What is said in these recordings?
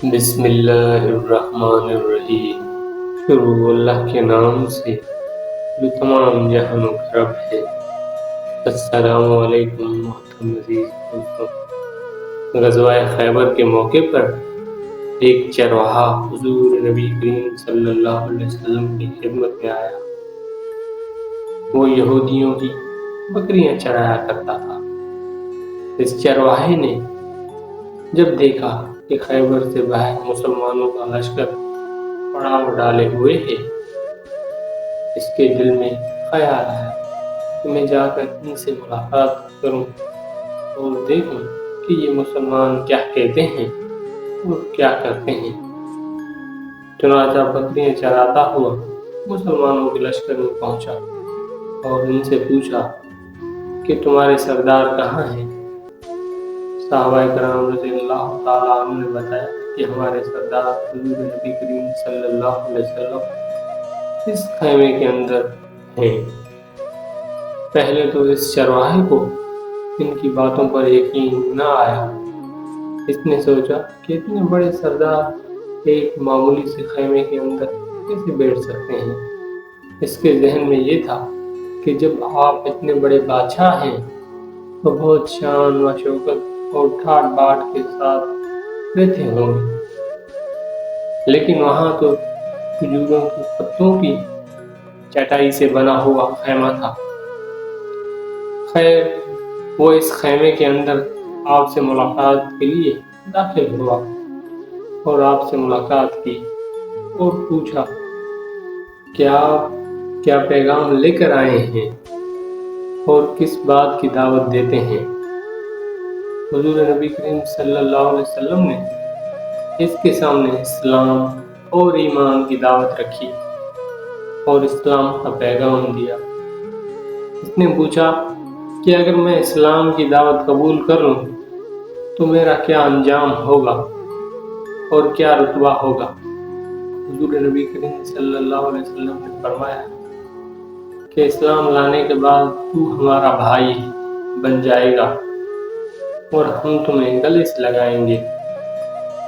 بسم اللہ الرحمن الرحیم۔ شروع اللہ کے نام سے جو تمام جہانوں کا رب ہے۔ السلام علیکم محترم عزیز دوستوں۔ غزوہ خیبر کے موقع پر ایک چرواہا حضور نبی کریم صلی اللہ علیہ وسلم کی خدمت میں آیا۔ وہ یہودیوں کی بکریاں چرایا کرتا تھا۔ اس چرواہے نے جب دیکھا کہ خیبر سے باہر مسلمانوں کا لشکر پڑاؤ ڈالے ہوئے ہے، اس کے دل میں خیال آیا کہ میں جا کر ان سے ملاقات کروں اور دیکھوں کہ یہ مسلمان کیا کہتے ہیں اور کیا کرتے ہیں۔ چنانچہ بکریاں چراتا ہوا مسلمانوں کے لشکر میں پہنچا اور ان سے پوچھا کہ تمہارے سردار کہاں ہیں؟ صحابہ کرام رضی اللہ تعالیٰ عنہ نے بتایا کہ ہمارے سردار حضور نبی کریم صلی اللہ علیہ وسلم اس خیمے کے اندر ہیں۔ پہلے تو اس چرواہے کو ان کی باتوں پر یقین نہ آیا۔ اس نے سوچا کہ اتنے بڑے سردار ایک معمولی سے خیمے کے اندر کیسے بیٹھ سکتے ہیں۔ اس کے ذہن میں یہ تھا کہ جب آپ اتنے بڑے بادشاہ ہیں تو بہت شان و شوکت اور ٹھاٹ باٹ کے ساتھ رہتے ہوں گے، لیکن وہاں تو کھجوروں کے پتوں کی چٹائی سے بنا ہوا خیمہ تھا۔ خیر، وہ اس خیمے کے اندر آپ سے ملاقات کے لیے داخل ہوا اور آپ سے ملاقات کی اور پوچھا کہ آپ کیا پیغام لے کر آئے ہیں اور کس بات کی دعوت دیتے ہیں۔ حضور نبی کریم صلی اللہ علیہ وسلم نے اس کے سامنے اسلام اور ایمان کی دعوت رکھی اور اسلام کا پیغام دیا۔ اس نے پوچھا کہ اگر میں اسلام کی دعوت قبول کر لوں تو میرا کیا انجام ہوگا اور کیا رتبہ ہوگا۔ حضور نبی کریم صلی اللہ علیہ وسلم نے فرمایا کہ اسلام لانے کے بعد تو ہمارا بھائی بن جائے گا اور ہم تمہیں گلے سے لگائیں گے۔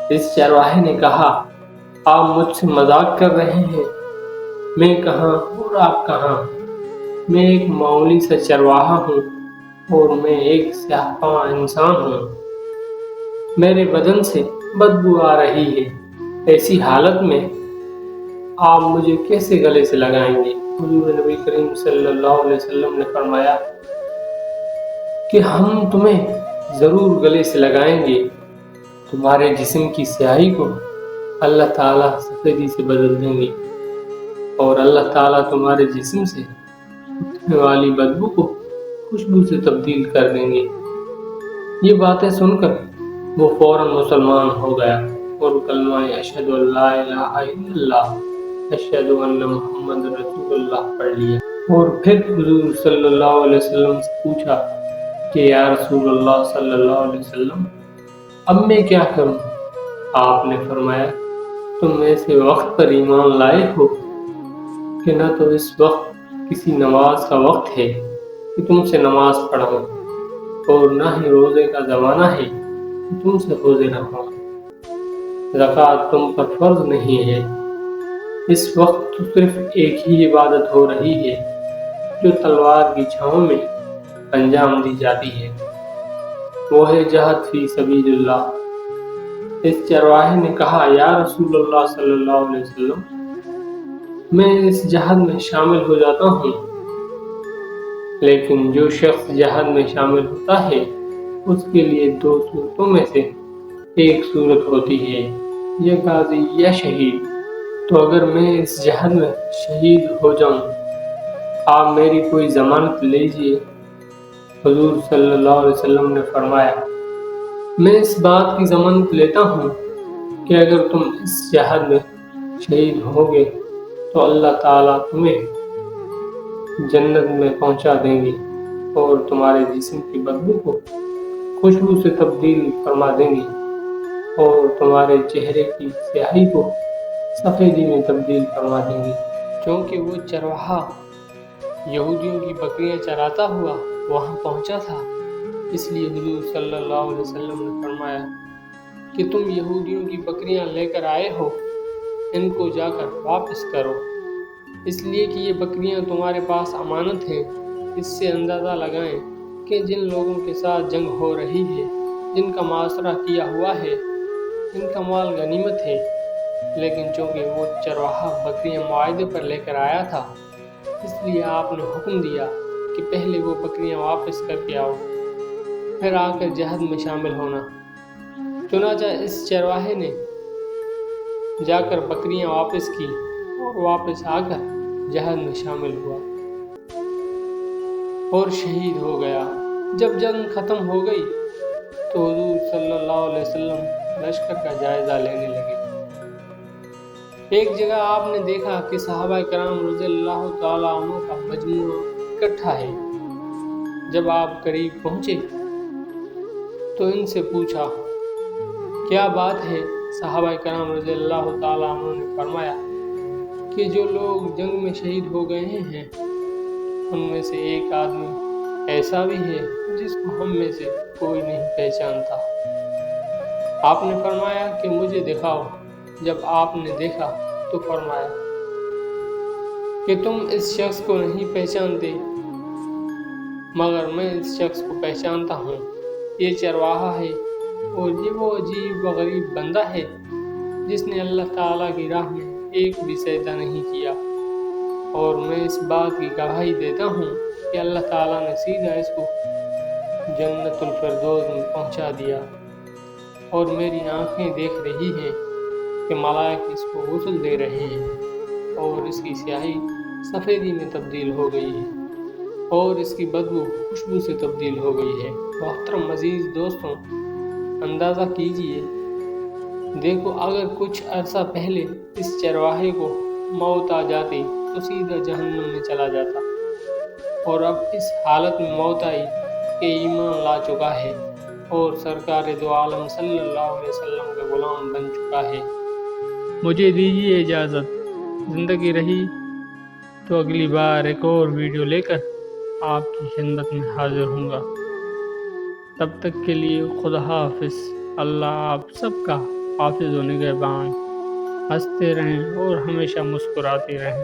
اس چرواہے نے کہا، آپ مجھ سے مذاق کر رہے ہیں؟ میں کہاں اور آپ کہاں؟ میں ایک معمولی سا چرواہا ہوں اور میں ایک سیاہ فام انسان ہوں۔ میرے بدن سے بدبو آ رہی ہے، ایسی حالت میں آپ مجھے کیسے گلے سے لگائیں گے؟ حضور نبی کریم صلی اللہ علیہ وسلم نے فرمایا کہ ہم تمہیں ضرور گلے سے لگائیں گے۔ تمہارے جسم کی سیاہی کو اللہ تعالیٰ سفیدی سے بدل دیں گے اور اللہ تعالیٰ تمہارے جسم سے اٹھنے والی بدبو کو خوشبو سے تبدیل کر دیں گے۔ یہ باتیں سن کر وہ فوراً مسلمان ہو گیا اور کلمہ اشہد ان لا الہ الا اللہ اشہد ان محمد رسول اللہ پڑھ لیا اور پھر حضور صلی اللہ علیہ وسلم سے پوچھا کہ یا رسول اللہ صلی اللہ علیہ وسلم، اب میں کیا کروں؟ آپ نے فرمایا، تم ایسے وقت پر ایمان لائے ہو کہ نہ تو اس وقت کسی نماز کا وقت ہے کہ تم سے نماز پڑھو اور نہ ہی روزے کا زمانہ ہے کہ تم سے روزے رکھو۔ زکوٰۃ تم پر فرض نہیں ہے۔ اس وقت تو صرف ایک ہی عبادت ہو رہی ہے جو تلوار کی چھاؤں میں انجام دی جاتی ہے، وہ ہے جہاد فی سبیل اللہ۔ اس چرواہے نے کہا، یا رسول اللہ صلی اللہ علیہ وسلم، میں اس جہاد میں شامل ہو جاتا ہوں، لیکن جو شخص جہاد میں شامل ہوتا ہے اس کے لیے دو صورتوں میں سے ایک صورت ہوتی ہے، یا غازی یا شہید۔ تو اگر میں اس جہاد میں شہید ہو جاؤں، آپ میری کوئی ضمانت لیجئے۔ حضور صلی اللہ علیہ وسلم نے فرمایا، میں اس بات کی ضمانت لیتا ہوں کہ اگر تم اس جہاد میں شہید ہوگے تو اللہ تعالیٰ تمہیں جنت میں پہنچا دیں گے اور تمہارے جسم کی بدبو کو خوشبو سے تبدیل فرما دیں گے اور تمہارے چہرے کی سیاہی کو سفیدی میں تبدیل فرما دیں گے۔ کیونکہ وہ چرواہا یہودیوں کی بکریاں چراتا ہوا وہاں پہنچا تھا، اس لیے حضور صلی اللہ علیہ وسلم نے فرمایا کہ تم یہودیوں کی بکریاں لے کر آئے ہو، ان کو جا کر واپس کرو، اس لیے کہ یہ بکریاں تمہارے پاس امانت ہیں۔ اس سے اندازہ لگائیں کہ جن لوگوں کے ساتھ جنگ ہو رہی ہے، جن کا محاصرہ کیا ہوا ہے، ان کا مال غنیمت ہے، لیکن چونکہ وہ چرواہا بکریاں معاہدے پر لے کر آیا تھا، اس لیے آپ نے حکم دیا کہ پہلے وہ بکریاں واپس کر کے آؤ، پھر آ کر جہاد میں شامل ہونا۔ چنانچہ اس چرواہے نے جا کر بکریاں واپس کی اور واپس آ کر جہاد میں شامل ہوا اور شہید ہو گیا۔ جب جنگ ختم ہو گئی تو حضور صلی اللہ علیہ وسلم لشکر کا جائزہ لینے لگے۔ ایک جگہ آپ نے دیکھا کہ صحابہ کرام رضی اللہ تعالیٰ عنہ کا مجموعہ اکٹھا ہے۔ جب آپ قریب پہنچے تو ان سے پوچھا، کیا بات ہے؟ صحابہ کرام رضی اللہ تعالیٰ عنہ نے فرمایا کہ جو لوگ جنگ میں شہید ہو گئے ہیں، ان میں سے ایک آدمی ایسا بھی ہے جس کو ہم میں سے کوئی نہیں پہچانتا۔ آپ نے فرمایا کہ مجھے دکھاؤ۔ جب آپ نے دیکھا تو فرمایا کہ تم اس شخص کو نہیں پہچانتے، مگر میں اس شخص کو پہچانتا ہوں۔ یہ چرواہا ہے اور یہ وہ عجیب و غریب بندہ ہے جس نے اللہ تعالیٰ کی راہ میں ایک بھی سجدہ نہیں کیا، اور میں اس بات کی گواہی دیتا ہوں کہ اللہ تعالیٰ نے سیدھا اس کو جنت الفردوس میں پہنچا دیا، اور میری آنکھیں دیکھ رہی ہیں کہ ملائک اس کو غسل دے رہے ہیں اور اس کی سیاہی سفیدی میں تبدیل ہو گئی ہے اور اس کی بدبو خوشبو سے تبدیل ہو گئی ہے۔ محترم عزیز دوستوں، اندازہ کیجئے، دیکھو اگر کچھ عرصہ پہلے اس چرواہے کو موت آ جاتی تو سیدھا جہنم میں چلا جاتا، اور اب اس حالت میں موت آئی کہ ایمان لا چکا ہے اور سرکار دو عالم صلی اللہ علیہ وسلم کا غلام بن چکا ہے۔ مجھے دیجیے اجازت، زندگی رہی تو اگلی بار ایک اور ویڈیو لے کر آپ کی خدمت میں حاضر ہوں گا۔ تب تک کے لیے خدا حافظ۔ اللہ آپ سب کا حافظ و نگہبان۔ ہنستے رہیں اور ہمیشہ مسکراتے رہیں۔